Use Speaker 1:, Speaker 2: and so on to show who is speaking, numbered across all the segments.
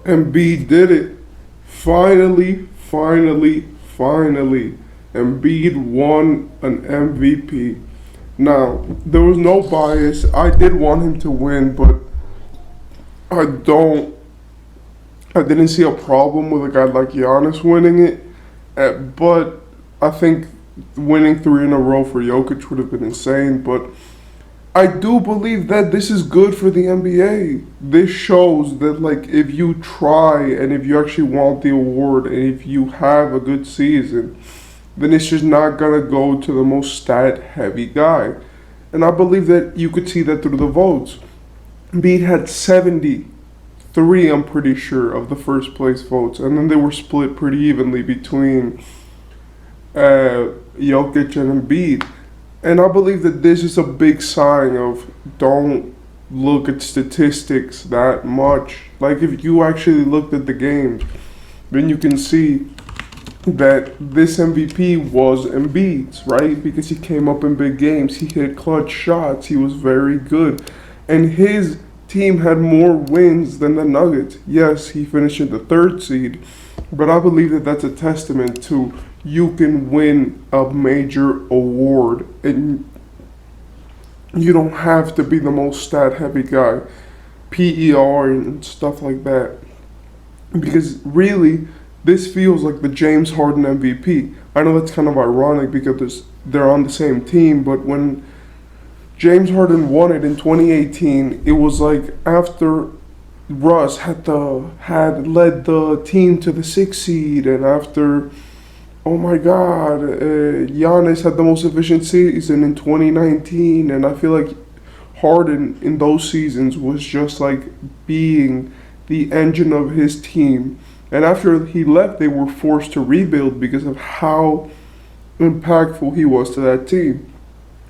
Speaker 1: Embiid did it. Finally, finally, finally. Embiid won an MVP. Now, there was no bias. I did want him to win, but I don't. I didn't see a problem with a guy like Giannis winning it. But I think winning three in a row for Jokic would have been insane. But I do believe that this is good for the NBA. This shows that like if you try and if you actually want the award and if you have a good season, then it's just not gonna go to the most stat heavy guy. And I believe that you could see that through the votes. Embiid had 73, I'm pretty sure, of the first place votes, and then they were split pretty evenly between Jokic and Embiid. And I believe that this is a big sign of don't look at statistics that much. Like if you actually looked at the games, then you can see that this MVP was Embiid's, right? Because he came up in big games, he hit clutch shots, he was very good. And his team had more wins than the Nuggets. Yes, he finished in the third seed, but I believe that that's a testament to you can win a major award and you don't have to be the most stat heavy guy, PER and stuff like that. Because really, this feels like the James Harden MVP. I know that's kind of ironic because they're on the same team, but when James Harden won it in 2018, it was like after Russ had led the team to the sixth seed, and after oh my God, Giannis had the most efficient season in 2019, and I feel like Harden in those seasons was just like being the engine of his team. And after he left, they were forced to rebuild because of how impactful he was to that team.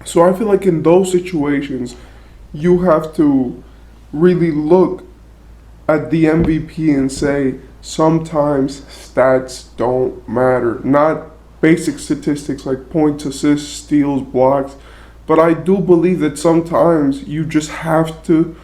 Speaker 1: So I feel like in those situations, you have to really look at the MVP and say sometimes stats don't matter. Not basic statistics like points, assists, steals, blocks, but I do believe that sometimes you just have to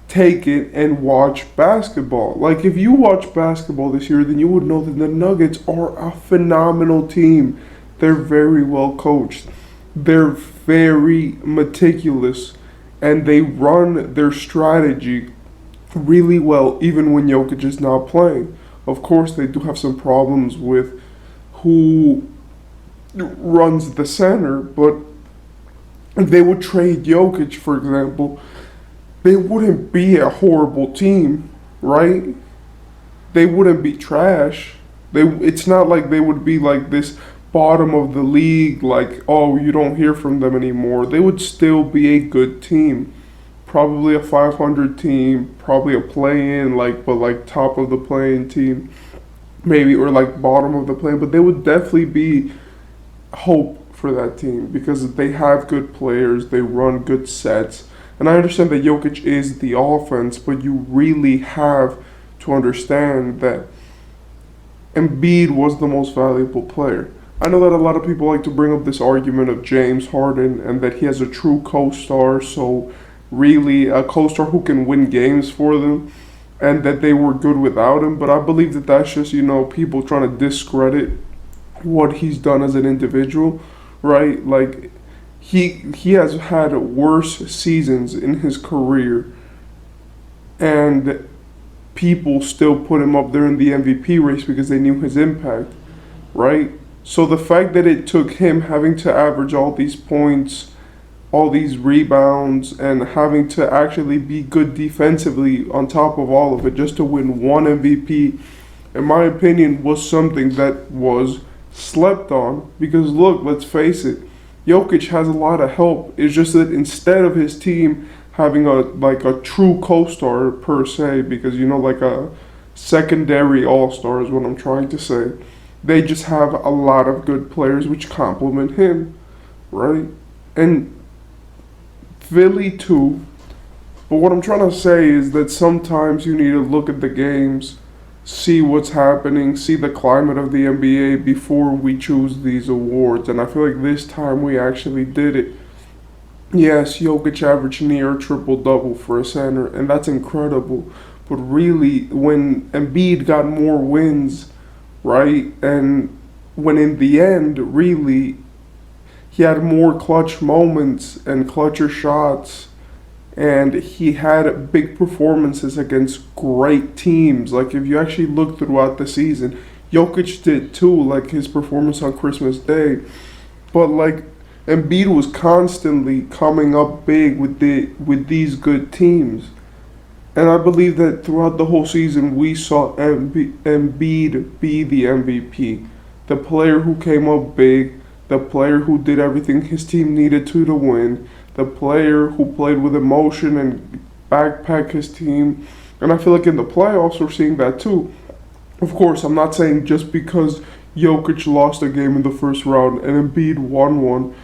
Speaker 1: take it and watch basketball. Like if you watch basketball this year, then you would know that the Nuggets are a phenomenal team. They're very well coached. They're very meticulous and they run their strategy really well even when Jokic is not playing. Of course, they do have some problems with who runs the center, but if they would trade Jokic, for example, they wouldn't be a horrible team, right? They wouldn't be trash. It's not like they would be like this bottom of the league, like, oh, you don't hear from them anymore. They would still be a good team. Probably a 500 team, probably a play-in, like, but like top of the play-in team, maybe, or like bottom of the play-in. But they would definitely be hope for that team because they have good players, they run good sets. And I understand that Jokic is the offense, but you really have to understand that Embiid was the most valuable player. I know that a lot of people like to bring up this argument of James Harden and that he has a true co-star, so really a co-star who can win games for them and that they were good without him. But I believe that that's just, people trying to discredit what he's done as an individual, right? Like he has had worse seasons in his career and people still put him up there in the MVP race because they knew his impact, right? So the fact that it took him having to average all these points, all these rebounds, and having to actually be good defensively on top of all of it just to win one MVP, in my opinion, was something that was slept on. Because look, let's face it, Jokic has a lot of help. It's just that instead of his team having a true co-star per se, because like a secondary all-star is what I'm trying to say. They just have a lot of good players which complement him, right? And Philly too. But what I'm trying to say is that sometimes you need to look at the games, see what's happening, see the climate of the NBA before we choose these awards. And I feel like this time we actually did it. Yes, Jokic averaged near triple double for a center, and that's incredible. But really, when Embiid got more wins, right, and when in the end, really, he had more clutch moments and clutcher shots, and he had big performances against great teams. Like if you actually look throughout the season, Jokic did too, like his performance on Christmas Day. But like Embiid was constantly coming up big with these good teams. And I believe that throughout the whole season, we saw Embiid be the MVP, the player who came up big, the player who did everything his team needed to win, the player who played with emotion and backpack his team. And I feel like in the playoffs, we're seeing that too. Of course, I'm not saying just because Jokic lost a game in the first round and Embiid won one,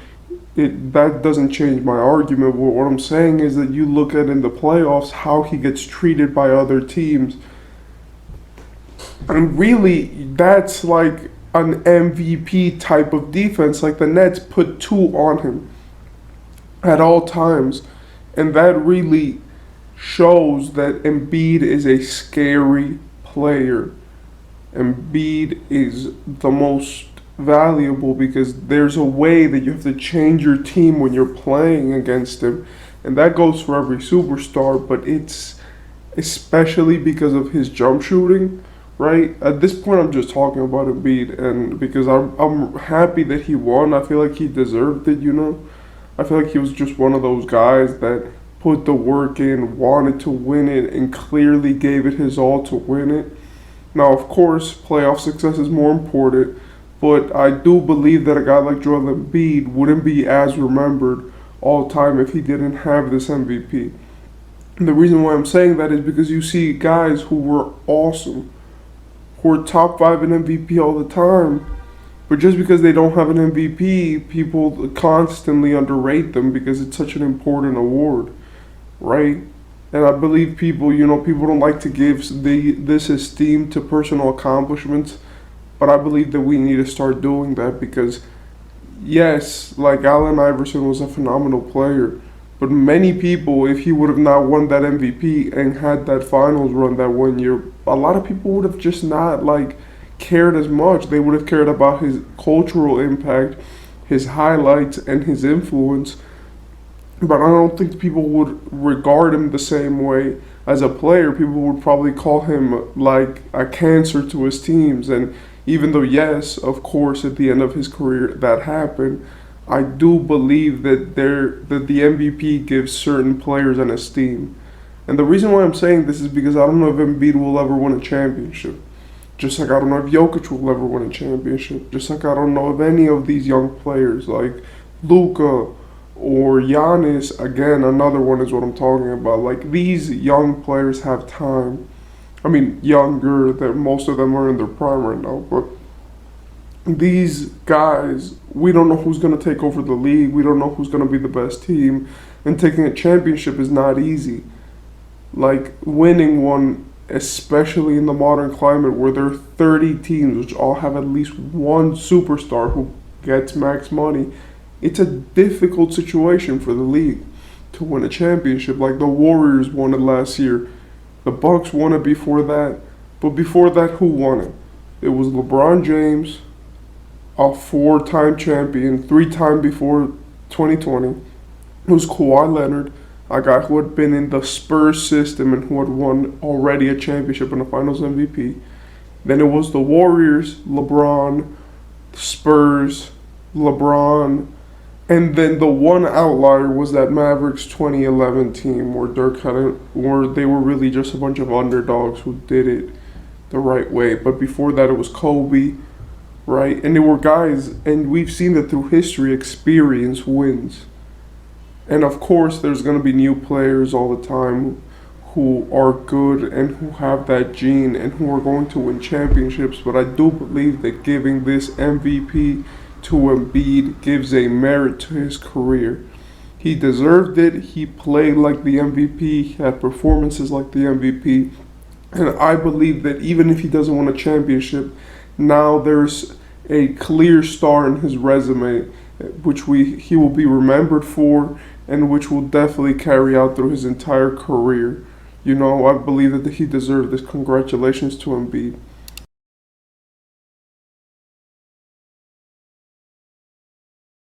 Speaker 1: that doesn't change my argument. But what I'm saying is that you look at in the playoffs how he gets treated by other teams, and really that's like an MVP type of defense. Like the Nets put two on him at all times, and that really shows that Embiid is a scary player. Embiid is the most valuable because there's a way that you have to change your team when you're playing against him, and that goes for every superstar, but it's especially because of his jump shooting, right? At this point, I'm just talking about Embiid, and because I'm happy that he won. I feel like he deserved it, you know? I feel like he was just one of those guys that put the work in, wanted to win it, and clearly gave it his all to win it. Now, of course, playoff success is more important, but I do believe that a guy like Joel Embiid wouldn't be as remembered all time if he didn't have this MVP. And the reason why I'm saying that is because you see guys who were awesome, who are top five in MVP all the time, but just because they don't have an MVP, people constantly underrate them because it's such an important award, right? And I believe people don't like to give this esteem to personal accomplishments, but I believe that we need to start doing that because, yes, like Allen Iverson was a phenomenal player, but many people, if he would have not won that MVP and had that finals run that 1 year, a lot of people would have just not like cared as much. They would have cared about his cultural impact, his highlights, and his influence. But I don't think people would regard him the same way as a player. People would probably call him like a cancer to his teams. And even though, yes, of course, at the end of his career that happened, I do believe that the MVP gives certain players an esteem. And the reason why I'm saying this is because I don't know if Embiid will ever win a championship. Just like I don't know if Jokic will ever win a championship. Just like I don't know if any of these young players like Luka or Giannis, again, another one is what I'm talking about. Like these young players have time. I mean, younger, that most of them are in their prime right now, but these guys, we don't know who's going to take over the league. We don't know who's going to be the best team. And taking a championship is not easy. Like winning one, especially in the modern climate where there are 30 teams which all have at least one superstar who gets max money, it's a difficult situation for the league to win a championship. Like the Warriors won it last year. The Bucks won it before that. But before that, who won it? It was LeBron James, a four-time champion, three-time before 2020. It was Kawhi Leonard, a guy who had been in the Spurs system and who had won already a championship and a Finals MVP. Then it was the Warriors, LeBron, Spurs, LeBron, and then the one outlier was that Mavericks 2011 team where they were really just a bunch of underdogs who did it the right way. But before that, it was Kobe, right? And there were guys, and we've seen that through history, experience wins. And of course, there's going to be new players all the time who are good and who have that gene and who are going to win championships. But I do believe that giving this MVP to Embiid gives a merit to his career. He deserved it. He played like the MVP. He had performances like the MVP. And I believe that even if he doesn't win a championship, now there's a clear star in his resume, which he will be remembered for, and which will definitely carry out through his entire career. I believe that he deserved this. Congratulations to Embiid.